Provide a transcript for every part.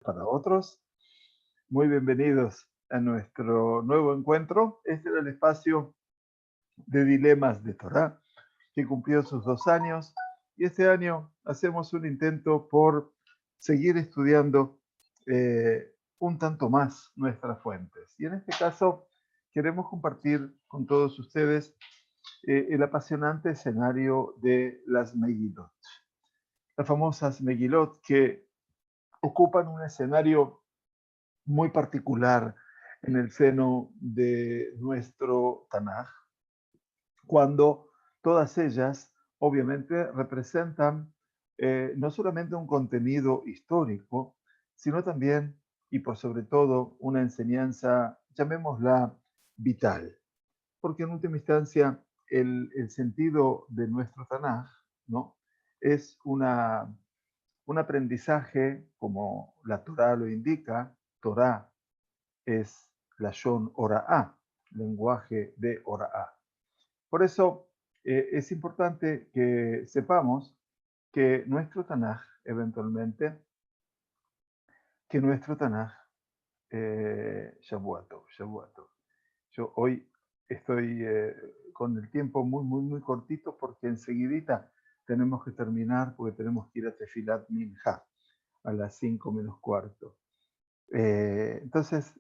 Para otros. Muy bienvenidos a nuestro nuevo encuentro. Este era el espacio de Dilemas de Torá, que cumplió sus 2 años. Y este año hacemos un intento por seguir estudiando un tanto más nuestras fuentes. Y en este caso queremos compartir con todos ustedes el apasionante escenario de las Megilot. Las famosas Megilot que ocupan un escenario muy particular en el seno de nuestro Tanaj, cuando todas ellas obviamente representan no solamente un contenido histórico, sino también y por sobre todo una enseñanza, llamémosla vital, porque en última instancia el sentido de nuestro Tanaj, ¿no? Es un aprendizaje, como la Torá lo indica. Torá es Lashon Ora'a, lenguaje de Ora'a. Por eso es importante que sepamos que nuestro Tanaj, eventualmente, que nuestro Tanaj, Shavuot Tov, Shavuot Tov. Yo hoy estoy con el tiempo muy cortito porque enseguidita tenemos que terminar porque tenemos que ir a Tefilat Minja a las 5 menos cuarto. Entonces,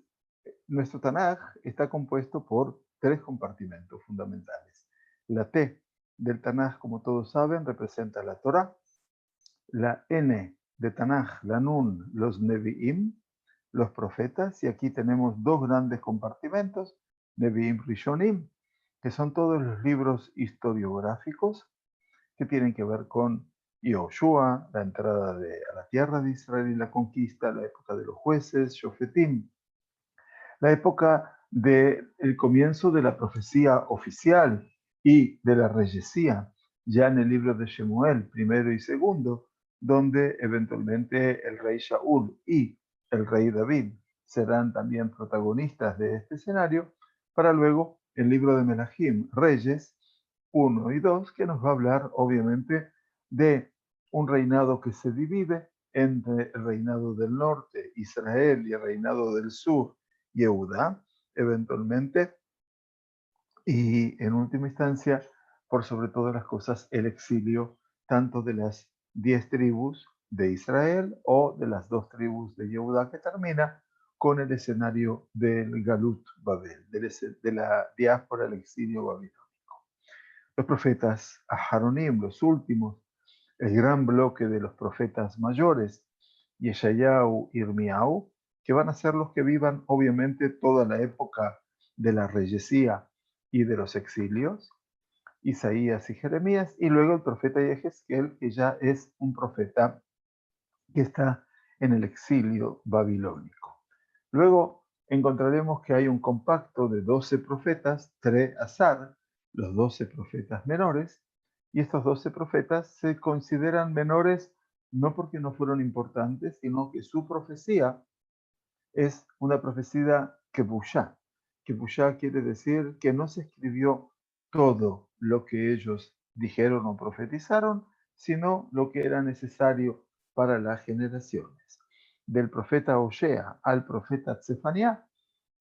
nuestro Tanaj está compuesto por 3 compartimentos fundamentales. La T del Tanaj, como todos saben, representa la Torah. La N de Tanaj, la Nun, los Nevi'im, los profetas. Y aquí tenemos 2 grandes compartimentos, Nevi'im Rishonim, que son todos los libros historiográficos que tienen que ver con Yoshua, la entrada a la tierra de Israel y la conquista, la época de los jueces, Shofetim, la época del comienzo de la profecía oficial y de la reyesía, ya en el libro de Shemuel, primero y segundo, donde eventualmente el rey Shaul y el rey David serán también protagonistas de este escenario, para luego el libro de Melahim, Reyes 1 y 2, que nos va a hablar obviamente de un reinado que se divide entre el reinado del norte, Israel, y el reinado del sur, Yehuda, eventualmente, y en última instancia, por sobre todas las cosas, el exilio tanto de las 10 tribus de Israel o de las 2 tribus de Yehuda, que termina con el escenario del Galut Babel, de la diáspora, el exilio babilónico. Los profetas Aharonim, los últimos, el gran bloque de los profetas mayores, Yeshayahu y Irmiau, que van a ser los que vivan obviamente toda la época de la reyesía y de los exilios, Isaías y Jeremías, y luego el profeta Yehezkel, que ya es un profeta que está en el exilio babilónico. Luego encontraremos que hay un compacto de 12 profetas, Tre Azar, los 12 profetas menores, y estos 12 profetas se consideran menores no porque no fueron importantes, sino que su profecía es una profecía kebushá. Kebushá quiere decir que no se escribió todo lo que ellos dijeron o profetizaron, sino lo que era necesario para las generaciones. Del profeta Osea al profeta Tsefanía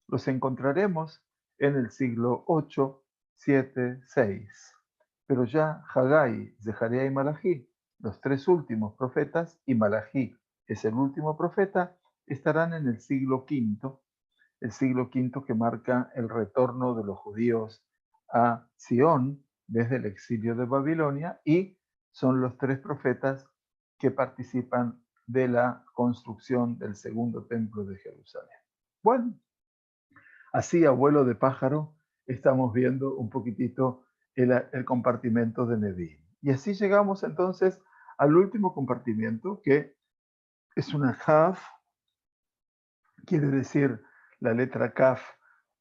los encontraremos en el siglo 8, 7, 6. Pero ya Haggai, Zeharia y Malají, los 3 últimos profetas, y Malají es el último profeta, estarán en el siglo V que marca el retorno de los judíos a Sión desde el exilio de Babilonia, y son los 3 profetas que participan de la construcción del segundo templo de Jerusalén. Bueno, así a vuelo de pájaro estamos viendo un poquitito el compartimento de Nevi'im. Y así llegamos entonces al último compartimiento, que es una Kaf, quiere decir la letra Kaf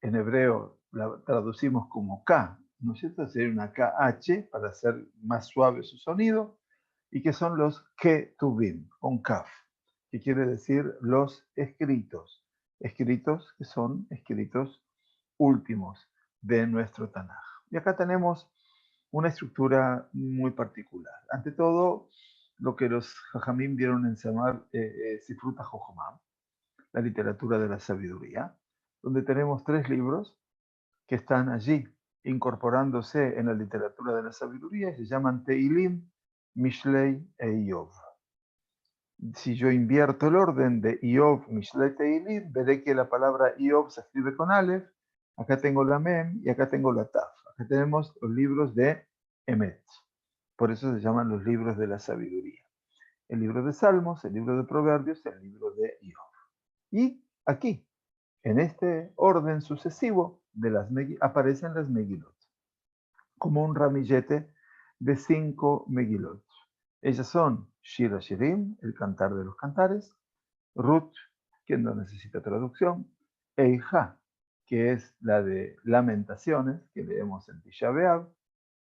en hebreo la traducimos como K, ¿no es cierto? Sería una KH para hacer más suave su sonido, y que son los Ketuvim, con Kaf, que quiere decir los escritos, escritos que son escritos últimos de nuestro Tanaj. Y acá tenemos una estructura muy particular. Ante todo, lo que los Jajamim vieron en llamar Sifruta Jochma, la literatura de la sabiduría, donde tenemos 3 libros que están allí incorporándose en la literatura de la sabiduría y se llaman Teilim, Mishlei e Iov. Si yo invierto el orden de Iov, Mishlei, Teilim, veré que la palabra Iov se escribe con Aleph, acá tengo la Mem y acá tengo la Taf. Acá tenemos los libros de Emet. Por eso se llaman los libros de la sabiduría. El libro de Salmos, el libro de Proverbios, el libro de Iov. Y aquí, en este orden sucesivo, aparecen las Megilot, como un ramillete de 5 Megilot. Ellas son Shir HaShirim, el cantar de los cantares, Ruth, que no necesita traducción, Eija, que es la de Lamentaciones, que leemos en Tisha B'Av,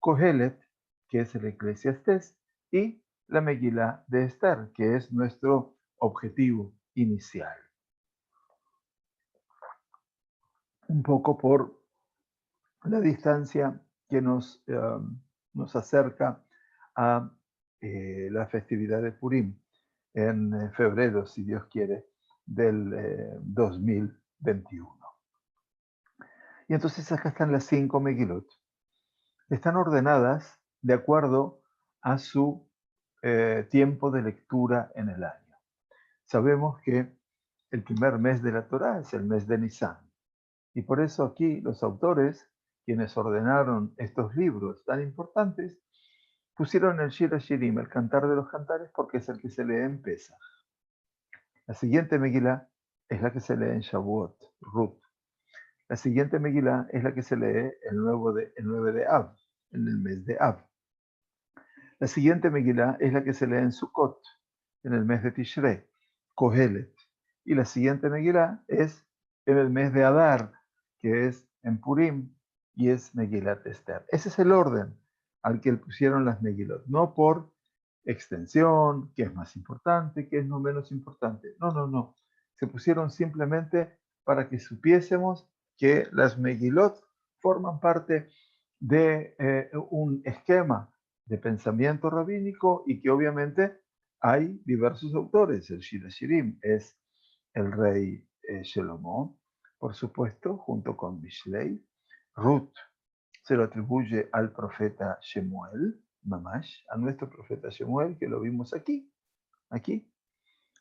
Kohelet, que es el Eclesiastés, y la Megilá de Esther, que es nuestro objetivo inicial. Un poco por la distancia que nos acerca a la festividad de Purim en febrero, si Dios quiere, del 2021. Y entonces acá están las 5 Megilot. Están ordenadas de acuerdo a su tiempo de lectura en el año. Sabemos que el primer mes de la Torá es el mes de Nisan. Y por eso aquí los autores, quienes ordenaron estos libros tan importantes, pusieron el Shir HaShirim, el cantar de los cantares, porque es el que se lee en Pesach. La siguiente Megilá es la que se lee en Shavuot, Ruth. La siguiente Megilá es la que se lee el 9 de Av, en el mes de Av. La siguiente Megilá es la que se lee en Sukkot, en el mes de Tishrei, Kohelet. Y la siguiente Megilá es en el mes de Adar, que es en Purim, y es Megilat Esther. Ese es el orden al que pusieron las Megilot, no por extensión, que es más importante, que es no menos importante. No, no, no. Se pusieron simplemente para que supiésemos que las Megilot forman parte de un esquema de pensamiento rabínico y que obviamente hay diversos autores. El Shir HaShirim es el rey Shelomo, por supuesto, junto con Mishlei. Ruth se lo atribuye al profeta Shemuel, Mamash, a nuestro profeta Shemuel, que lo vimos aquí.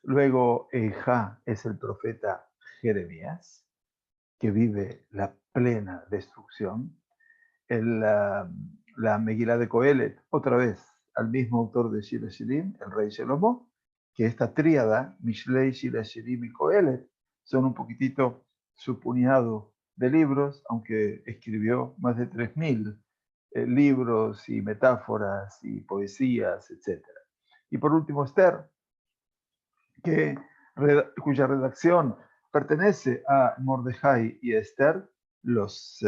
Luego Eija es el profeta Jeremías, que vive la plena destrucción. La Megilá de Coelet, otra vez, al mismo autor de Shir HaShirim, el rey Shelomo, que esta tríada, Mishlei, Shir HaShirim y Coelet, son un poquitito su puñado de libros, aunque escribió más de 3.000 libros y metáforas y poesías, etc. Y por último, Esther, cuya redacción pertenece a Mordejai y Esther, los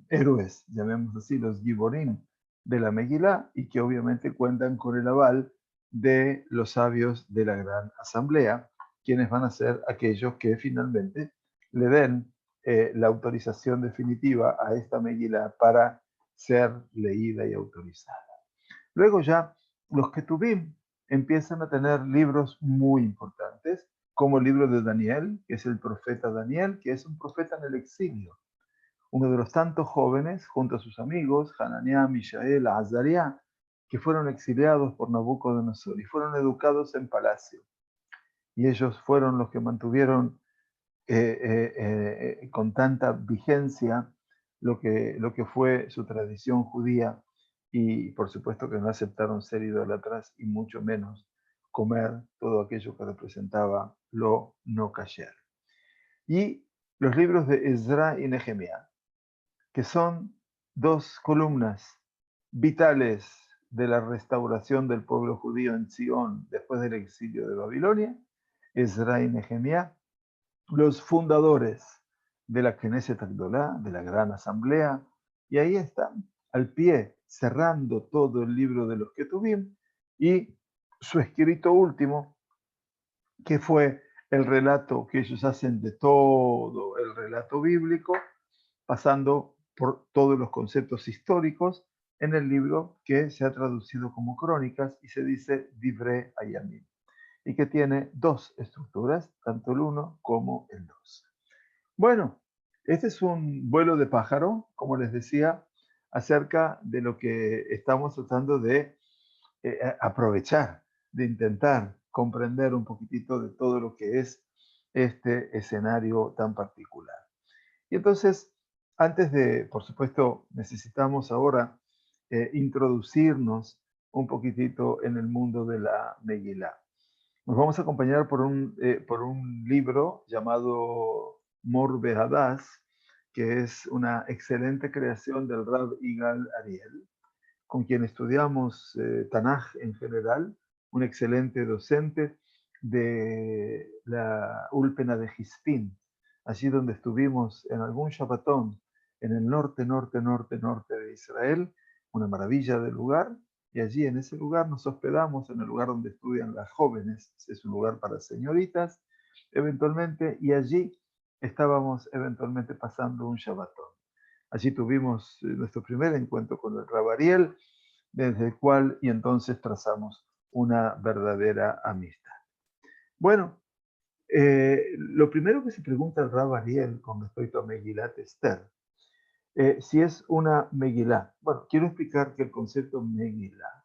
héroes, llamemos así, los Giborim de la Megilá, y que obviamente cuentan con el aval de los sabios de la Gran Asamblea, quienes van a ser aquellos que finalmente le den la autorización definitiva a esta Megilá para ser leída y autorizada. Luego ya los Ketubim empiezan a tener libros muy importantes, como el libro de Daniel, que es el profeta Daniel, que es un profeta en el exilio. Uno de los tantos jóvenes, junto a sus amigos, Hananiah, Mishael, Azariah, que fueron exiliados por Nabucodonosor y fueron educados en palacio. Y ellos fueron los que mantuvieron con tanta vigencia lo que fue su tradición judía, y por supuesto que no aceptaron ser idólatras y mucho menos comer todo aquello que representaba lo no kasher. Y los libros de Ezra y Nehemías, que son 2 columnas vitales de la restauración del pueblo judío en Sion después del exilio de Babilonia. Ezra y Nehemías, los fundadores de la Knesset Agdolá, de la Gran Asamblea, y ahí están, al pie, cerrando todo el libro de los Ketubim, y su escrito último, que fue el relato que ellos hacen de todo el relato bíblico, pasando por todos los conceptos históricos, en el libro que se ha traducido como Crónicas y se dice Divrei Hayamim. y que tiene dos estructuras, tanto el 1 como el 2. Bueno, este es un vuelo de pájaro, como les decía, acerca de lo que estamos tratando de aprovechar, de intentar comprender un poquitito de todo lo que es este escenario tan particular. Y entonces, antes de, por supuesto, necesitamos ahora introducirnos un poquitito en el mundo de la Megilá. Nos vamos a acompañar por un libro llamado Mor Behadas, que es una excelente creación del Rab Igal Ariel, con quien estudiamos Tanaj en general, un excelente docente de la Úlpena de Jispín, allí donde estuvimos en algún Shabbatón, en el norte de Israel, una maravilla del lugar, y allí en ese lugar nos hospedamos, en el lugar donde estudian las jóvenes, es un lugar para señoritas, eventualmente, y allí estábamos eventualmente pasando un Shabbatón. Allí tuvimos nuestro primer encuentro con el Rab Ariel, desde el cual y entonces trazamos una verdadera amistad. Bueno, lo primero que se pregunta el Rab Ariel con respecto a Megilat Esther, si es una Megilá. Bueno, quiero explicar que el concepto Megilá,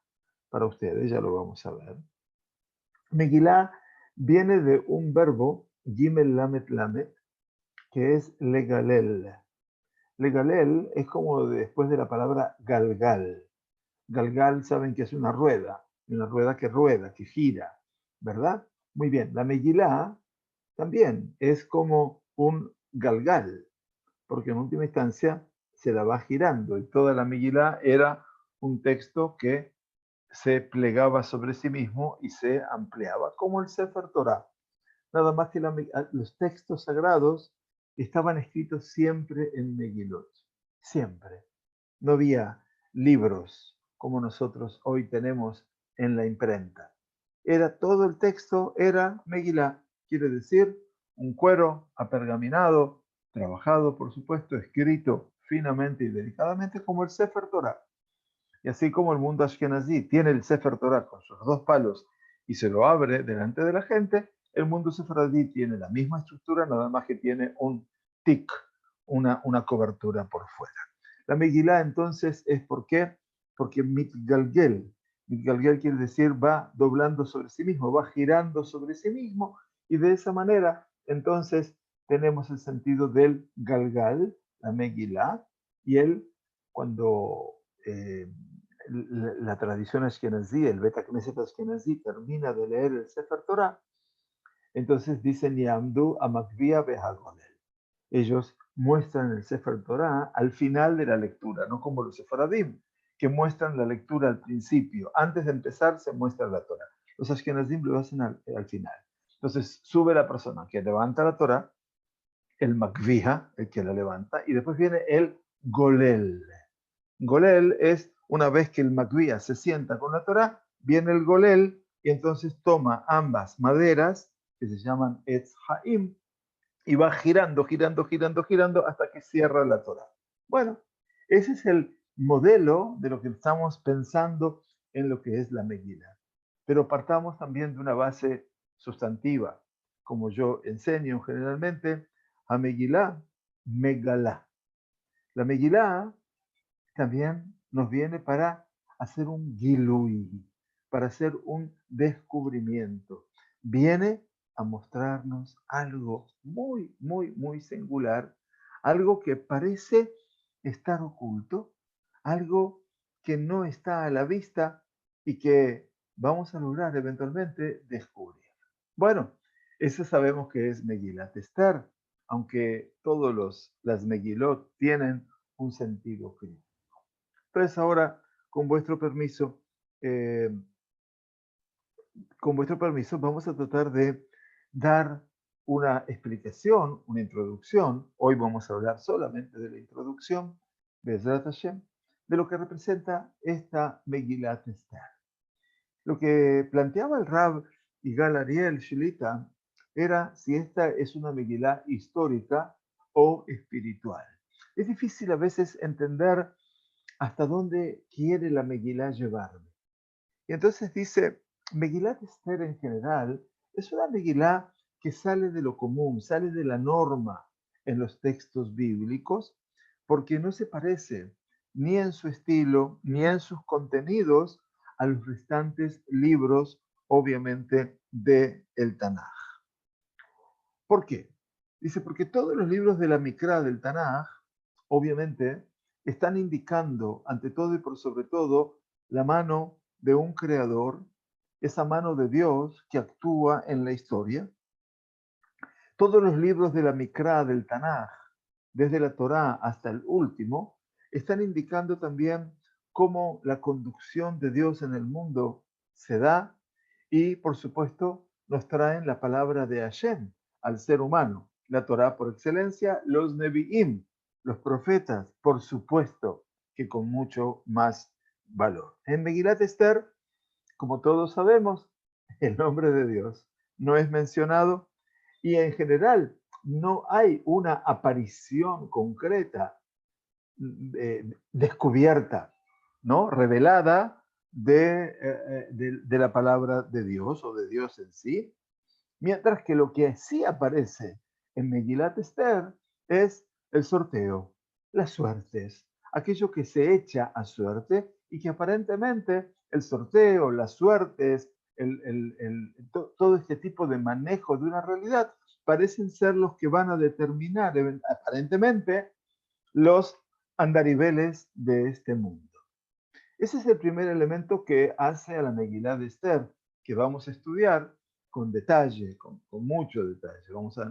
para ustedes, ya lo vamos a ver. Megilá viene de un verbo, Gimel Lamet Lamet, que es legalel. Legalel es como después de la palabra galgal. Galgal saben que es una rueda que rueda, que gira, ¿verdad? Muy bien, la Megilá también es como un galgal, porque en última instancia se la va girando y toda la Megilá era un texto que se plegaba sobre sí mismo y se ampliaba, como el Sefer Torah. Nada más que los textos sagrados estaban escritos siempre en Megilot, siempre. No había libros como nosotros hoy tenemos en la imprenta. Era todo el texto, era Megilá, quiere decir un cuero apergaminado, trabajado, por supuesto, escrito finamente y delicadamente como el Sefer Torah. Y así como el mundo ashkenazí tiene el Sefer Torah con sus dos palos y se lo abre delante de la gente, el mundo sefaradí tiene la misma estructura, nada más que tiene un tic, una cobertura por fuera. La Megilá entonces es ¿por qué? Porque mitgalgel. Mitgalgel quiere decir va doblando sobre sí mismo, va girando sobre sí mismo y de esa manera entonces tenemos el sentido del galgal, la Megilá, y él cuando la tradición ashkenazí, el Bet Knesset ashkenazí termina de leer el Sefer Torah, entonces dicen Yamdu Amakvia Behagonel. Ellos muestran el Sefer Torah al final de la lectura, no como los sefaradim, que muestran la lectura al principio. Antes de empezar se muestra la Torah. Los ashkenazim lo hacen al final. Entonces sube la persona que levanta la Torah, el Makvija, el que la levanta, y después viene el Golel. Golel es una vez que el Makvija se sienta con la Torah, viene el Golel y entonces toma ambas maderas, que se llaman Etz Haim, y va girando, girando, girando, girando hasta que cierra la Torah. Bueno, ese es el modelo de lo que estamos pensando en lo que es la Megilá. Pero partamos también de una base sustantiva, como yo enseño generalmente, a Megilá, Megalá. La Megilá también nos viene para hacer un gilui, para hacer un descubrimiento. Viene a mostrarnos algo muy, muy, muy singular, algo que parece estar oculto, algo que no está a la vista y que vamos a lograr eventualmente descubrir. Bueno, eso sabemos que es Megilat Esther, aunque todas las Megilot tienen un sentido crítico. Entonces ahora, eh, con vuestro permiso, vamos a tratar de dar una explicación, una introducción. Hoy vamos a hablar solamente de la introducción, Bezrat Hashem, de lo que representa esta Megilat Esther. Lo que planteaba el Rab Igal Ariel Shilita era si esta es una Megilá histórica o espiritual. Es difícil a veces entender hasta dónde quiere la Megilá llevarme. Y entonces dice, Megilat Esther en general Es una Megilá que sale de lo común, sale de la norma en los textos bíblicos, porque no se parece ni en su estilo, ni en sus contenidos a los restantes libros, obviamente, de el Tanaj. ¿Por qué? Dice, porque todos los libros de la Mikra del Tanaj, obviamente, están indicando, ante todo y por sobre todo, la mano de un creador, esa mano de Dios que actúa en la historia. Todos los libros de la Mikra del Tanaj, desde la Torá hasta el último, están indicando también cómo la conducción de Dios en el mundo se da y, por supuesto, nos traen la palabra de Hashem al ser humano. La Torá por excelencia, los Nevi'im, los profetas, por supuesto, que con mucho más valor. En Megilat Esther, como todos sabemos, el nombre de Dios no es mencionado y en general no hay una aparición concreta descubierta, ¿no? Revelada de la palabra de Dios o de Dios en sí, mientras que lo que sí aparece en Megilat Esther es el sorteo, las suertes, aquello que se echa a suerte y que aparentemente el sorteo, las suertes, todo este tipo de manejo de una realidad parecen ser los que van a determinar aparentemente los andariveles de este mundo. Ese es el primer elemento que hace a la Megilá de Esther, que vamos a estudiar con detalle, con mucho detalle.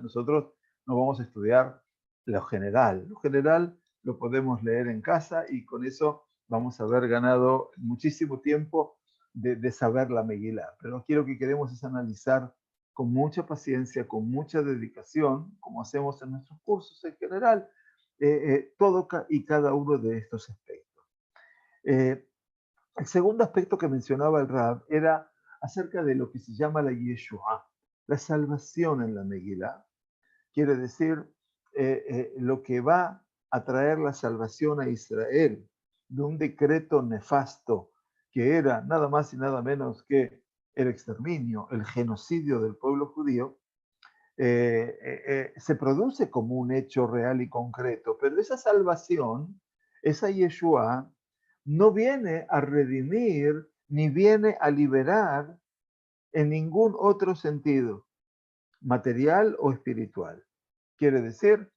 Nosotros no vamos a estudiar lo general. Lo general lo podemos leer en casa y con eso vamos a haber ganado muchísimo tiempo de saber la Megilá. Pero lo quiero que queremos es analizar con mucha paciencia, con mucha dedicación, como hacemos en nuestros cursos en general, todo y cada uno de estos aspectos. El segundo aspecto que mencionaba el Rab era acerca de lo que se llama la Yeshua, la salvación en la Megilá. Quiere decir lo que va a traer la salvación a Israel de un decreto nefasto que era nada más y nada menos que el exterminio, el genocidio del pueblo judío, se produce como un hecho real y concreto, pero esa salvación, esa Yeshua, no viene a redimir ni viene a liberar en ningún otro sentido, material o espiritual. Quiere decir,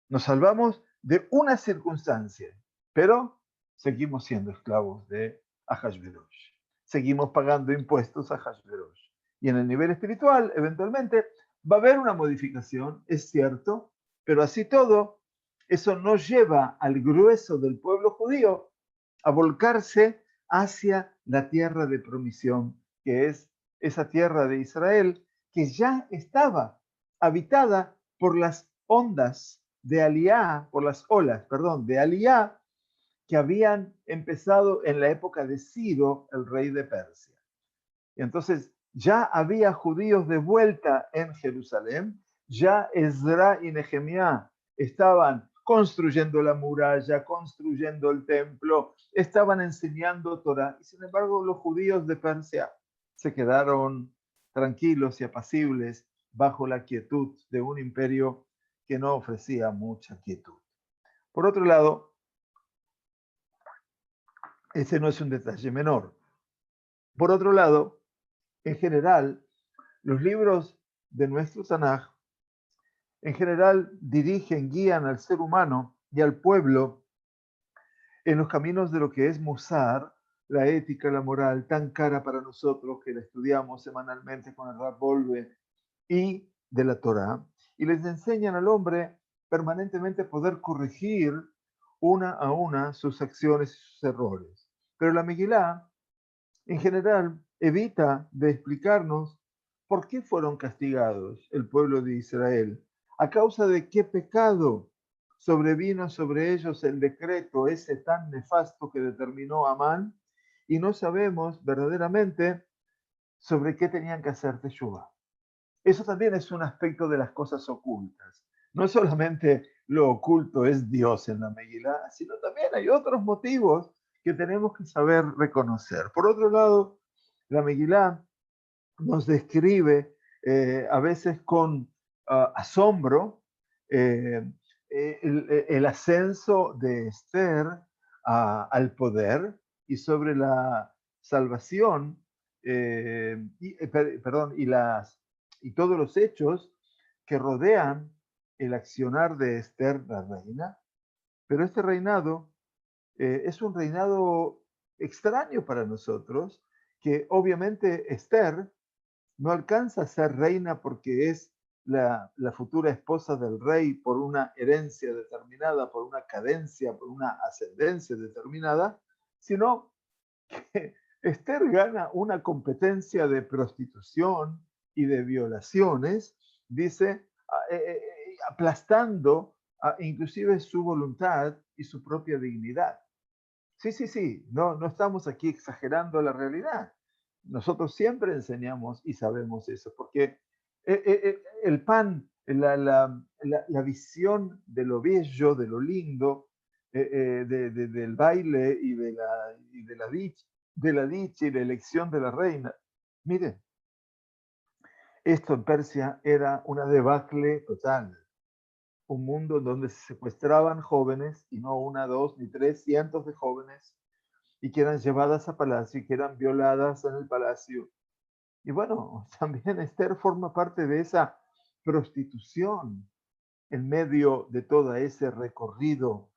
nos salvamos de una circunstancia, pero seguimos siendo esclavos de Ahasverosh. Seguimos pagando impuestos a Ahasverosh. Y en el nivel espiritual, eventualmente, va a haber una modificación, es cierto, pero así todo, eso no lleva al grueso del pueblo judío a volcarse hacia la tierra de promisión, que es esa tierra de Israel, que ya estaba habitada por las ondas de Aliá, por las olas, perdón, de Aliá, que habían empezado en la época de Ciro, el rey de Persia. Y entonces ya había judíos de vuelta en Jerusalén, ya Ezra y Nehemías estaban construyendo la muralla, construyendo el templo, estaban enseñando Torah, y sin embargo los judíos de Persia se quedaron tranquilos y apacibles bajo la quietud de un imperio que no ofrecía mucha quietud. Por otro lado, ese no es un detalle menor. Por otro lado, en general, los libros de nuestro Tanaj, en general, dirigen, guían al ser humano y al pueblo en los caminos de lo que es Musar, la ética, la moral, tan cara para nosotros que la estudiamos semanalmente con el Rab Volve, y de la Torá, y les enseñan al hombre permanentemente poder corregir una a una sus acciones y sus errores. Pero la Megilá, en general, evita de explicarnos por qué fueron castigados el pueblo de Israel, a causa de qué pecado sobrevino sobre ellos el decreto ese tan nefasto que determinó Amán, y no sabemos verdaderamente sobre qué tenían que hacer Teshuvah. Eso también es un aspecto de las cosas ocultas. No solamente lo oculto es Dios en la Megilá, sino también hay otros motivos que tenemos que saber reconocer. Por otro lado, la Megilá nos describe a veces con asombro, el ascenso de Esther al poder y sobre la salvación, perdón, y todos los hechos que rodean el accionar de Esther la reina. Pero este reinado es un reinado extraño para nosotros, que obviamente Esther no alcanza a ser reina porque es la futura esposa del rey por una herencia determinada, por una cadencia, por una ascendencia determinada, sino que Esther gana una competencia de prostitución y de violaciones, dice, aplastando inclusive su voluntad y su propia dignidad. Sí, sí, sí, no estamos aquí exagerando la realidad. Nosotros siempre enseñamos y sabemos eso, porque el pan, la visión de lo bello, de lo lindo, del baile y de la dicha y la elección de la reina. Miren, esto en Persia era una debacle total. Un mundo donde se secuestraban jóvenes, y no una, dos, ni tres, cientos de jóvenes, y que eran llevadas a palacio y que eran violadas en el palacio. Y bueno, también Esther forma parte de esa prostitución en medio de todo ese recorrido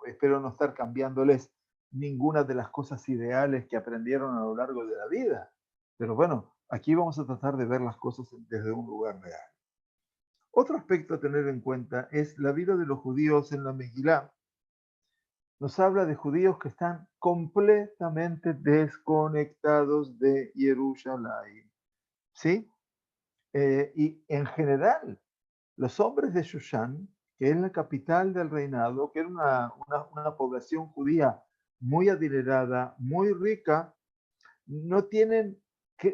espero no estar cambiándoles ninguna de las cosas ideales que aprendieron a lo largo de la vida. Pero bueno, aquí vamos a tratar de ver las cosas desde un lugar real. Otro aspecto a tener en cuenta es la vida de los judíos en la Megilá. Nos habla de judíos que están completamente desconectados de Jerusalén, ¿sí? Y en general, los hombres de Shushan, que es la capital del reinado, que era una población judía muy adinerada, muy rica, no tienen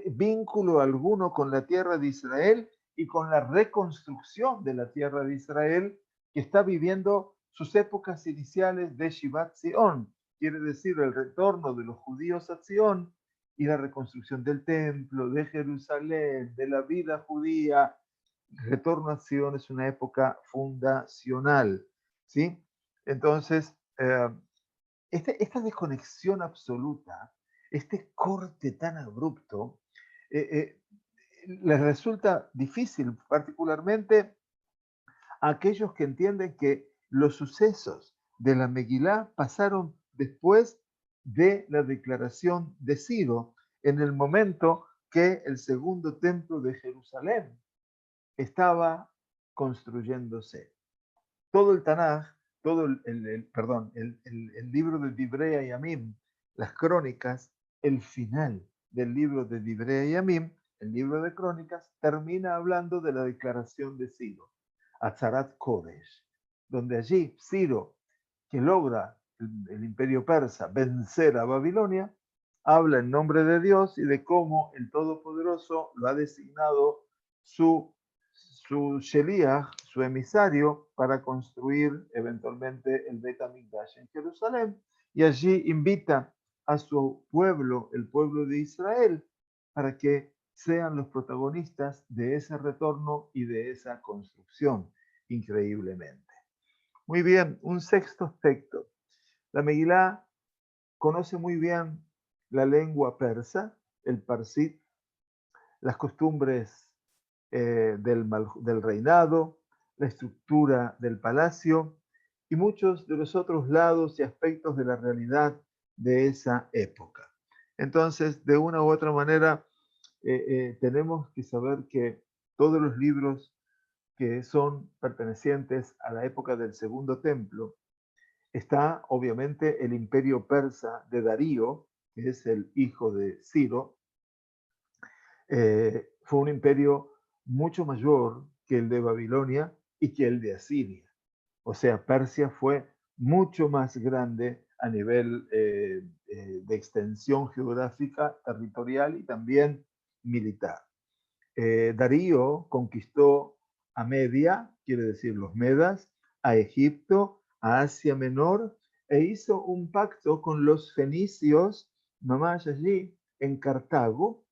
vínculo alguno con la tierra de Israel y con la reconstrucción de la tierra de Israel, que está viviendo sus épocas iniciales de Shivat Zion, quiere decir el retorno de los judíos a Zion y la reconstrucción del templo, de Jerusalén, de la vida judía. El retorno a Zion es una época fundacional, ¿sí? Entonces, esta desconexión absoluta, este corte tan abrupto, les resulta difícil, particularmente a aquellos que entienden que los sucesos de la Megilá pasaron después de la declaración de Ciro, en el momento que el segundo templo de Jerusalén estaba construyéndose. Todo el Tanaj, todo el libro de Divrei Yamim, las crónicas, el final del libro de Divrei Yamim, el libro de crónicas, termina hablando de la declaración de Ciro, Atzarat Kodesh, donde allí Ciro, que logra el imperio persa vencer a Babilonia, habla en nombre de Dios y de cómo el Todopoderoso lo ha designado su Sheliach, su emisario, para construir eventualmente el Bet HaMikdash en Jerusalén, y allí invita a su pueblo, el pueblo de Israel, para que sean los protagonistas de ese retorno y de esa construcción, increíblemente. Muy bien, un sexto aspecto. La Megilá conoce muy bien la lengua persa, el parsit, las costumbres del reinado, la estructura del palacio y muchos de los otros lados y aspectos de la realidad de esa época. Entonces, de una u otra manera, tenemos que saber que todos los libros que son pertenecientes a la época del Segundo Templo, está obviamente el imperio persa de Darío, que es el hijo de Ciro. Fue un imperio mucho mayor que el de Babilonia y que el de Asiria. O sea, Persia fue mucho más grande a nivel de extensión geográfica, territorial y también militar. Darío conquistó a Media, quiere decir los Medas, a Egipto, a Asia Menor, e hizo un pacto con los fenicios, nomás allí en Cartago,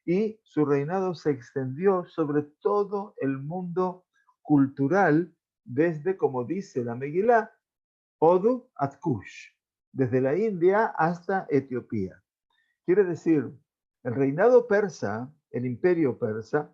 y su reinado se extendió sobre todo el mundo cultural desde, como dice la Megilá, Odu at Kush, desde la India hasta Etiopía. Quiere decir, el reinado persa, el imperio persa,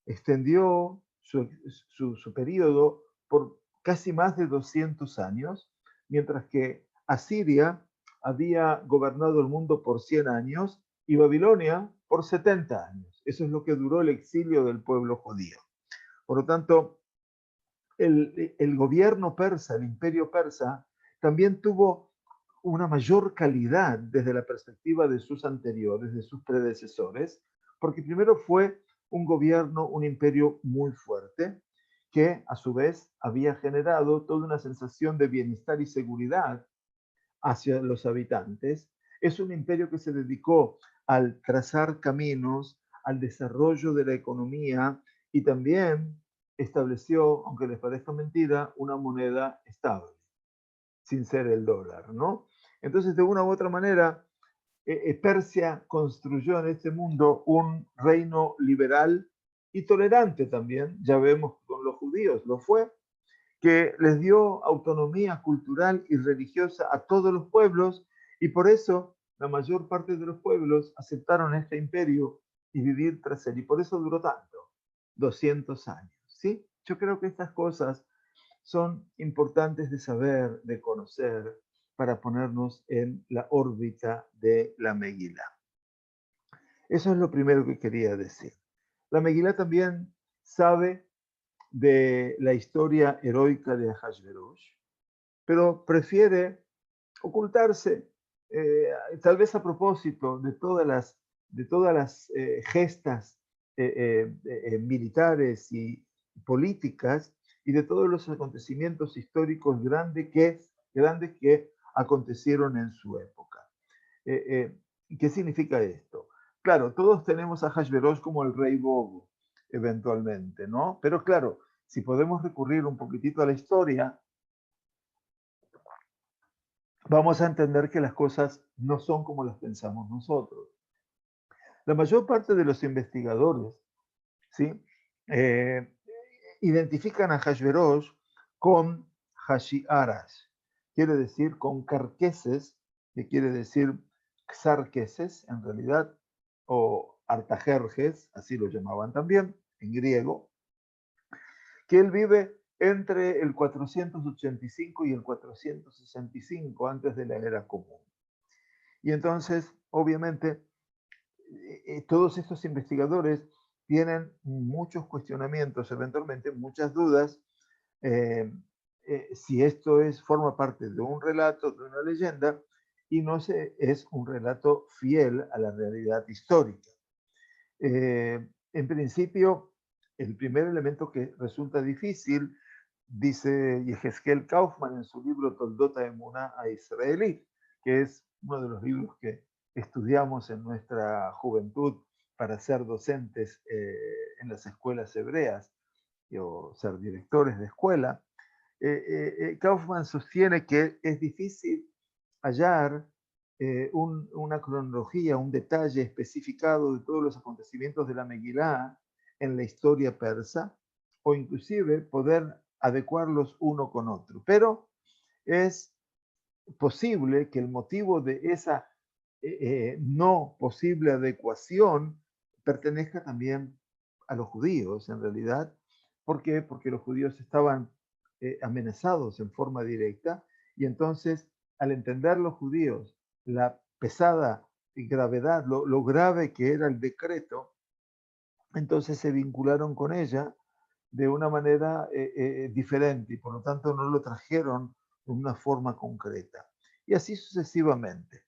extendió su periodo por casi más de 200 años, mientras que Asiria había gobernado el mundo por 100 años y Babilonia por 70 años. Eso es lo que duró el exilio del pueblo judío. Por lo tanto, el gobierno persa, el imperio persa, también tuvo una mayor calidad desde la perspectiva de sus anteriores, de sus predecesores, porque primero fue un gobierno, un imperio muy fuerte, que a su vez había generado toda una sensación de bienestar y seguridad hacia los habitantes. Es un imperio que se dedicó al trazar caminos, al desarrollo de la economía y también estableció, aunque les parezca mentira, una moneda estable, sin ser el dólar, ¿no? Entonces, de una u otra manera, Persia construyó en este mundo un reino liberal y tolerante también, ya vemos con los judíos, lo fue, que les dio autonomía cultural y religiosa a todos los pueblos y por eso la mayor parte de los pueblos aceptaron este imperio y vivir tras él. Y por eso duró tanto, 200 años. ¿Sí? Yo creo que estas cosas son importantes de saber, de conocer, para ponernos en la órbita de la Megilá. Eso es lo primero que quería decir. La Megilá también sabe de la historia heroica de Ahasverosh, pero prefiere ocultarse, tal vez a propósito de todas las gestas militares y políticas y de todos los acontecimientos históricos grandes que acontecieron en su época. ¿Qué significa esto? Claro, todos tenemos a Hashverosh como el rey bobo, eventualmente, ¿no? Pero claro, si podemos recurrir un poquitito a la historia, vamos a entender que las cosas no son como las pensamos nosotros. La mayor parte de los investigadores, ¿sí? Eh, identifican a Hashverosh con Hashi'aras, quiere decir con Carqueses, que quiere decir Xarqueses en realidad, o Artajerjes, así lo llamaban también en griego, que él vive entre el 485 y el 465 antes de la era común. Y entonces, obviamente, todos estos investigadores tienen muchos cuestionamientos, eventualmente muchas dudas, eh, si esto forma parte de un relato, de una leyenda, y no es un relato fiel a la realidad histórica. En principio, el primer elemento que resulta difícil, dice Yehezkel Kaufman en su libro Toldot Emuná a Israelí, que es uno de los libros que estudiamos en nuestra juventud para ser docentes en las escuelas hebreas o ser directores de escuela. Kaufman sostiene que es difícil hallar una cronología, un detalle especificado de todos los acontecimientos de la Megilá en la historia persa, o inclusive poder adecuarlos uno con otro. Pero es posible que el motivo de esa no posible adecuación pertenezca también a los judíos, en realidad. ¿Por qué? Porque los judíos estaban amenazados en forma directa y entonces, al entender los judíos la pesada gravedad, lo grave que era el decreto, entonces se vincularon con ella de una manera diferente y por lo tanto no lo trajeron de una forma concreta. Y así sucesivamente.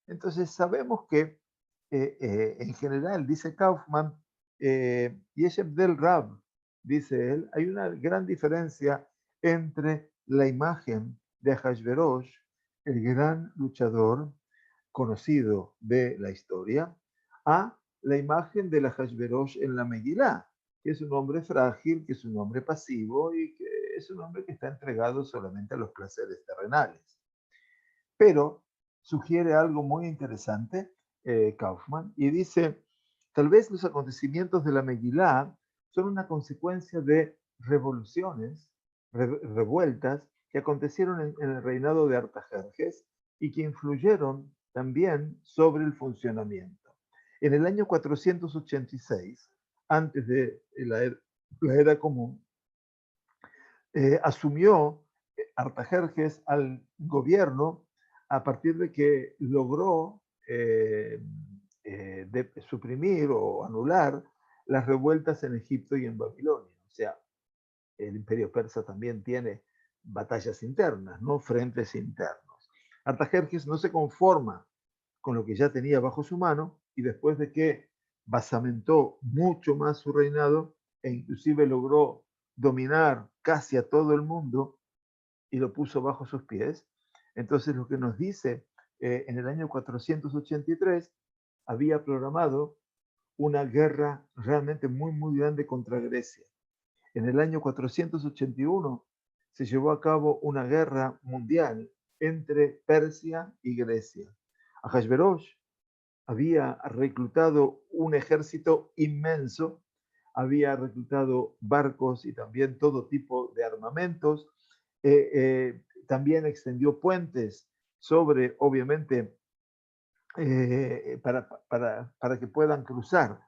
Entonces sabemos que en general, dice Kaufman, Yeshem del Rab, dice él, hay una gran diferencia entre la imagen de Ahasverosh, el gran luchador conocido de la historia, a la imagen de la Ahasverosh en la Megilá, que es un hombre frágil, que es un hombre pasivo y que es un hombre que está entregado solamente a los placeres terrenales. Pero sugiere algo muy interesante, Kaufman, y dice, tal vez los acontecimientos de la Megilá son una consecuencia de revoluciones, revueltas, que acontecieron en el reinado de Artajerjes y que influyeron también sobre el funcionamiento. En el año 486, antes de la era común, asumió Artajerjes al gobierno a partir de que logró suprimir o anular las revueltas en Egipto y en Babilonia. O sea, el imperio persa también tiene batallas internas, no frentes internos. Artajerjes no se conforma con lo que ya tenía bajo su mano y después de que basamentó mucho más su reinado e inclusive logró dominar casi a todo el mundo y lo puso bajo sus pies. Entonces lo que nos dice en el año 483 había programado una guerra realmente muy, muy grande contra Grecia. En el año 481 se llevó a cabo una guerra mundial entre Persia y Grecia. Ahasverosh había reclutado un ejército inmenso, había reclutado barcos y también todo tipo de armamentos, también extendió puentes sobre, obviamente, para que puedan cruzar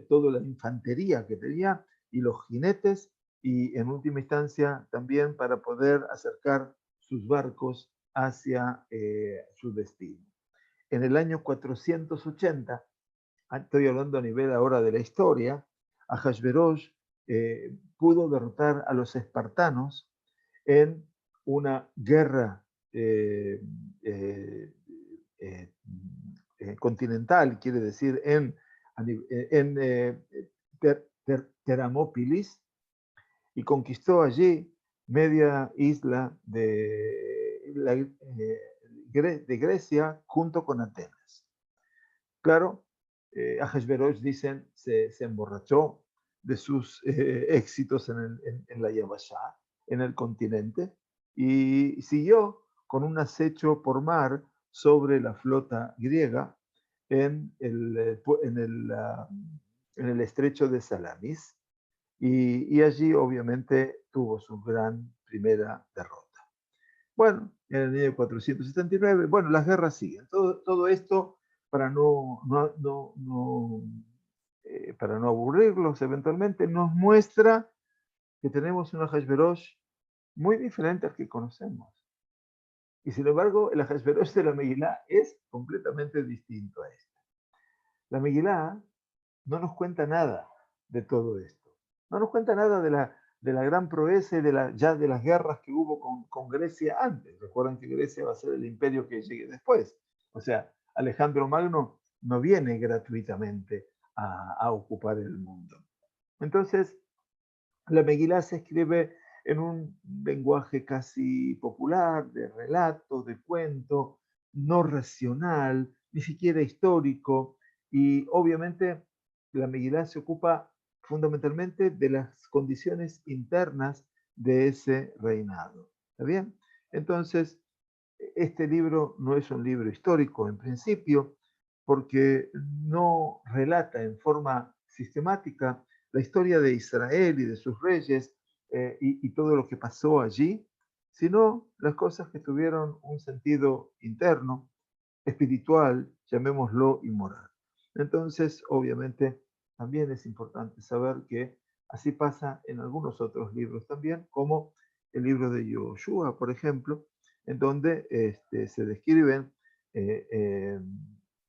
toda la infantería que tenía y los jinetes, y en última instancia también para poder acercar sus barcos hacia su destino. En el año 480, estoy hablando a nivel ahora de la historia, Ahasverosh pudo derrotar a los espartanos en una guerra eh, eh, continental, quiere decir en Teramópilis, y conquistó allí media isla de Grecia junto con Atenas. Claro, Ahasverosh, dicen, se emborrachó de sus éxitos en la Yabashá, en el continente, y siguió con un acecho por mar sobre la flota griega en el estrecho de Salamis, y allí obviamente tuvo su gran primera derrota. Bueno, en el año 479, bueno, las guerras siguen. Todo esto para para no aburrirlos eventualmente, nos muestra que tenemos un Ahasverosh muy diferente al que conocemos. Y sin embargo, el Ahasverosh de la Megilá es completamente distinto a este. La Megilá no nos cuenta nada de todo esto. No nos cuenta nada de la gran proeza y ya de las guerras que hubo con Grecia antes. Recuerden que Grecia va a ser el imperio que llegue después. O sea, Alejandro Magno no viene gratuitamente a ocupar el mundo. Entonces, la Megilá se escribe en un lenguaje casi popular, de relato, de cuento, no racional, ni siquiera histórico, y obviamente la Megilá se ocupa fundamentalmente de las condiciones internas de ese reinado. ¿Está bien? Entonces, este libro no es un libro histórico en principio, porque no relata en forma sistemática la historia de Israel y de sus reyes y todo lo que pasó allí, sino las cosas que tuvieron un sentido interno, espiritual, llamémoslo, y moral. Entonces, obviamente, también es importante saber que así pasa en algunos otros libros también, como el libro de Yoshua, por ejemplo, en donde se describen, eh,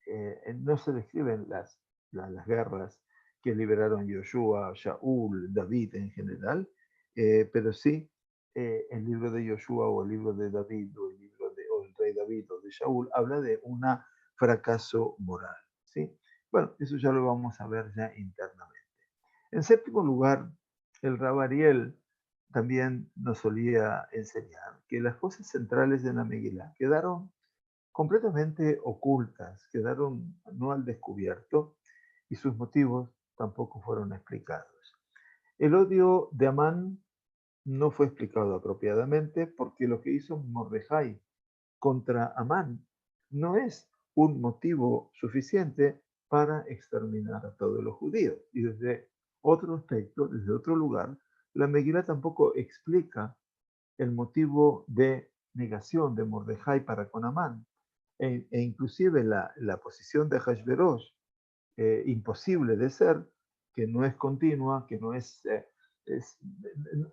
eh, no se describen las guerras que liberaron Yoshua, Shaul, David en general, pero sí el libro de Yoshua o el libro de David o el rey David o de Shaul habla de un fracaso moral. ¿Sí? Bueno, eso ya lo vamos a ver ya internamente. En séptimo lugar, el Rabariel también nos solía enseñar que las cosas centrales de la Megilá quedaron completamente ocultas, quedaron no al descubierto y sus motivos tampoco fueron explicados. El odio de Amán no fue explicado apropiadamente porque lo que hizo Mordejai contra Amán no es un motivo suficiente para exterminar a todos los judíos. Y desde otro aspecto, desde otro lugar, la Megilá tampoco explica el motivo de negación de Mordejai para con Amán, inclusive la posición de Hashverosh, imposible de ser, que no es continua, que es-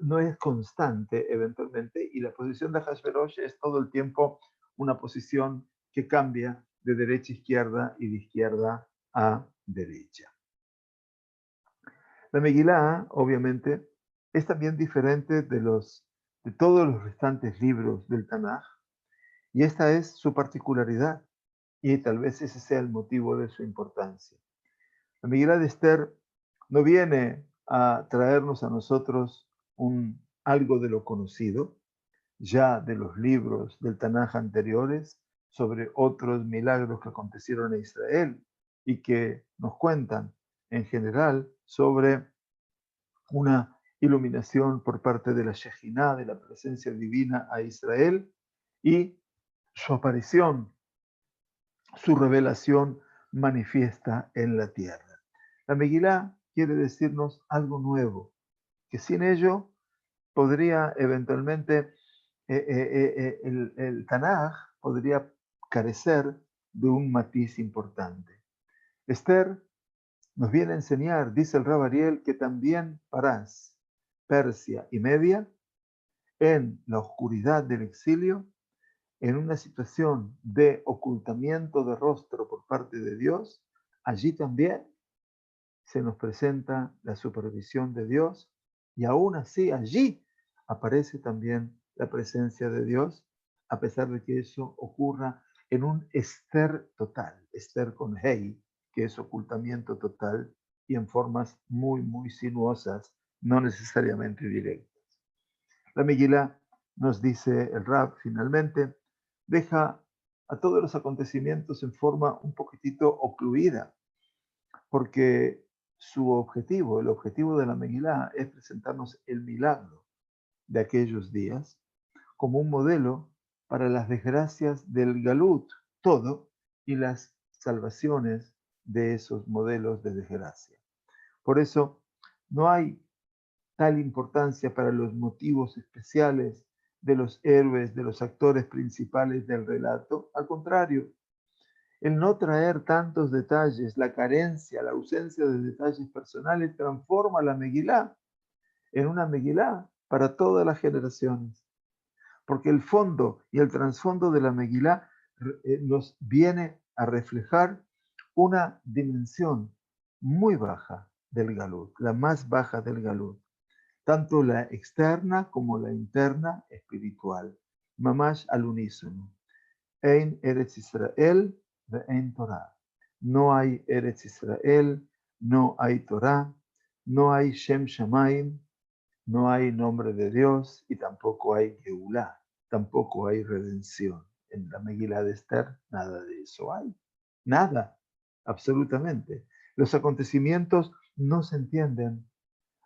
no es constante eventualmente, y la posición de Hashverosh es todo el tiempo una posición que cambia de derecha a izquierda y de izquierda a derecha. La Megilá, obviamente, es también diferente de todos los restantes libros del Tanaj, y esta es su particularidad, y tal vez ese sea el motivo de su importancia. La Megilá de Esther no viene a traernos a nosotros algo de lo conocido, ya de los libros del Tanaj anteriores, sobre otros milagros que acontecieron en Israel y que nos cuentan en general sobre una iluminación por parte de la Shejinah, de la presencia divina a Israel, y su aparición, su revelación manifiesta en la tierra. La Megilá quiere decirnos algo nuevo, que sin ello podría eventualmente, el Tanaj podría carecer de un matiz importante. Esther nos viene a enseñar, dice el Rab Ariel, que también Parás, Persia y Media, en la oscuridad del exilio, en una situación de ocultamiento de rostro por parte de Dios, allí también se nos presenta la supervisión de Dios y aún así allí aparece también la presencia de Dios, a pesar de que eso ocurra en un Esther total, Esther con Hei, que es ocultamiento total y en formas muy, muy sinuosas, no necesariamente directas. La Megilá, nos dice el Rab finalmente, deja a todos los acontecimientos en forma un poquitito ocluida, porque su objetivo, el objetivo de la Megilá, es presentarnos el milagro de aquellos días como un modelo para las desgracias del Galut, todo, y las salvaciones de esos modelos de desgracia. Por eso, no hay tal importancia para los motivos especiales de los héroes, de los actores principales del relato. Al contrario, el no traer tantos detalles, la carencia, la ausencia de detalles personales transforma la Megilá en una Megilá para todas las generaciones. Porque el fondo y el trasfondo de la Megilá nos viene a reflejar una dimensión muy baja del Galut, la más baja del Galut, tanto la externa como la interna espiritual, mamash al unísono. Ein Eretz Israel ve Ein Torah. No hay Eretz Israel, no hay Torah, no hay Shem Shamaim, no hay nombre de Dios y tampoco hay Geulah, tampoco hay redención. En la Megilá de Esther nada de eso hay, nada, absolutamente. Los acontecimientos no se entienden,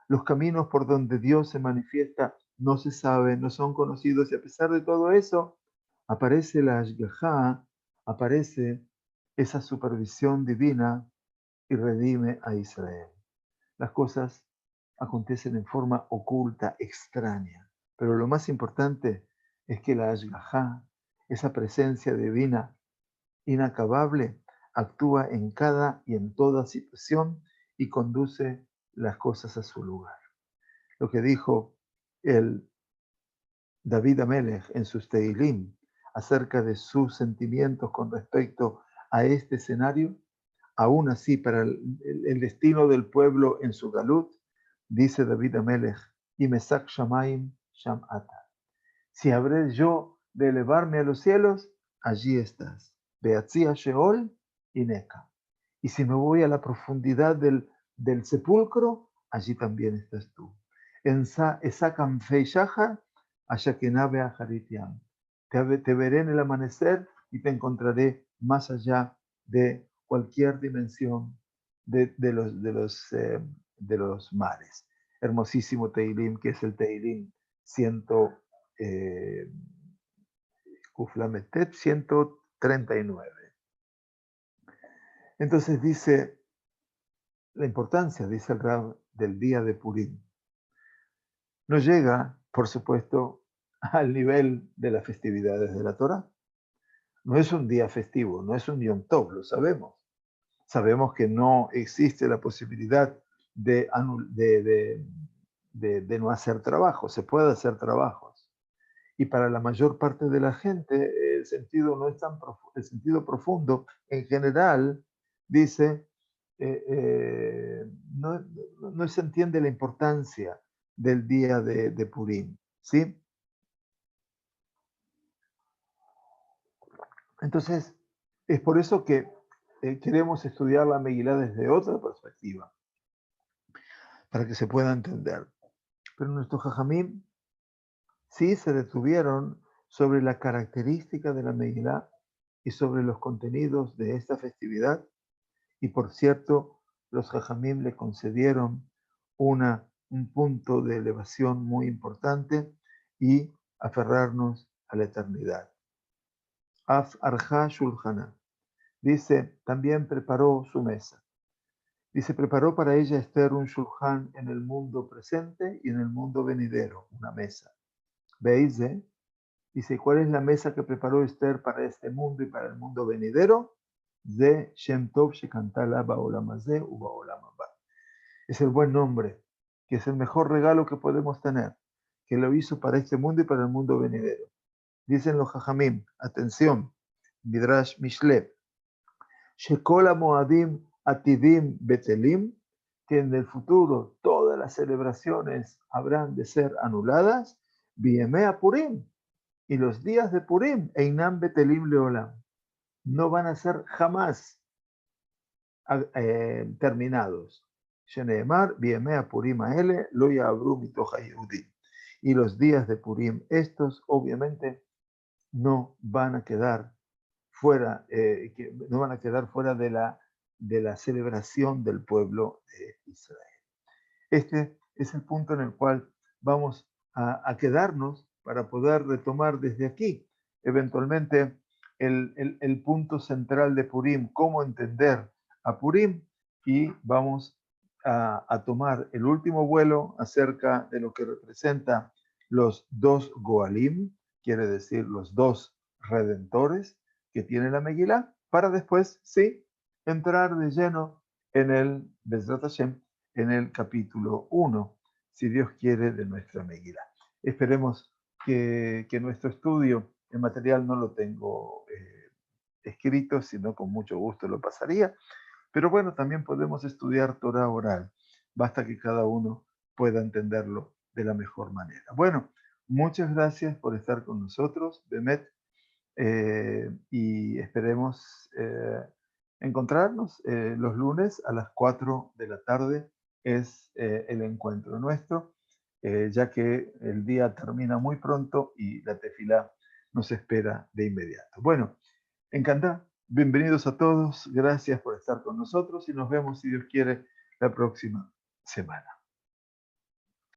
los caminos por donde Dios se manifiesta no se saben, no son conocidos, y a pesar de todo eso, aparece la Ashgajá, aparece esa supervisión divina y redime a Israel. Las cosas acontecen en forma oculta, extraña, pero lo más importante es que la Ashgajá, esa presencia divina inacabable, actúa en cada y en toda situación y conduce las cosas a su lugar. Lo que dijo el David Amelech en sus Teilim acerca de sus sentimientos con respecto a este escenario, aún así para el destino del pueblo en su galut, dice David Amelech, y Mesak Shamaim Sham Ata. Si habré yo de elevarme a los cielos, allí estás. Beatzia Sheol y Neka. Y si me voy a la profundidad del sepulcro, allí también estás tú. En Esakam Fei Shahar, Ashakenabe Aharitiam. Te veré en el amanecer y te encontraré más allá de cualquier dimensión de los mares. Hermosísimo Teilim, que es el Teilim 100. Kuflametet 139. Entonces dice la importancia, dice el Rab, del día de Purim. No llega, por supuesto, al nivel de las festividades de la Torá. No es un día festivo, no es un Yom Tov, lo sabemos. Sabemos que no existe la posibilidad de, de no hacer trabajo, se puede hacer trabajos. Y para la mayor parte de la gente el sentido no es tan el sentido profundo en general dice no, no se entiende la importancia del día de Purim, ¿sí? Entonces, es por eso que queremos estudiar la Megilá desde otra perspectiva, para que se pueda entender. Pero nuestros Jajamim sí se detuvieron sobre la característica de la Megilá y sobre los contenidos de esta festividad. Y por cierto, los Jajamim le concedieron un punto de elevación muy importante y aferrarnos a la eternidad. Af Arja Shulchana. Dice, también preparó su mesa. Dice, preparó para ella Esther un shulchan en el mundo presente y en el mundo venidero, una mesa. ¿Veis? Dice, ¿cuál es la mesa que preparó Esther para este mundo y para el mundo venidero? De Shem Tov Shekantala Baolam Hazeh u Baolam Haba. Es el buen nombre, que es el mejor regalo que podemos tener, que lo hizo para este mundo y para el mundo venidero. Dicen los Jajamim, atención, Midrash Mishle, Shekola Moadim Atidim Betelim, que en el futuro todas las celebraciones habrán de ser anuladas, Biemea Purim, y los días de Purim, Einam Betelim Leolam, no van a ser jamás terminados. Sheneemar, Biemea Purim Aele, Lo Yabru Mitoja Yehudim. Y los días de Purim, estos obviamente no van a quedar fuera, no van a quedar fuera de la celebración del pueblo de Israel. Este es el punto en el cual vamos a quedarnos para poder retomar desde aquí, eventualmente, el punto central de Purim, cómo entender a Purim, y vamos a tomar el último vuelo acerca de lo que representa los dos Goalim, quiere decir los dos redentores que tiene la Megilá, para después, sí, entrar de lleno en el Bezrat Hashem, en el capítulo 1, si Dios quiere, de nuestra Megilá. Esperemos que nuestro estudio, el material no lo tengo escrito, sino con mucho gusto lo pasaría, pero bueno, también podemos estudiar Torah oral, basta que cada uno pueda entenderlo de la mejor manera. Bueno, muchas gracias por estar con nosotros, Bemet, y esperemos encontrarnos los lunes a las 4 de la tarde, es el encuentro nuestro, ya que el día termina muy pronto y la tefilá nos espera de inmediato. Bueno, encantado, bienvenidos a todos, gracias por estar con nosotros y nos vemos, si Dios quiere, la próxima semana.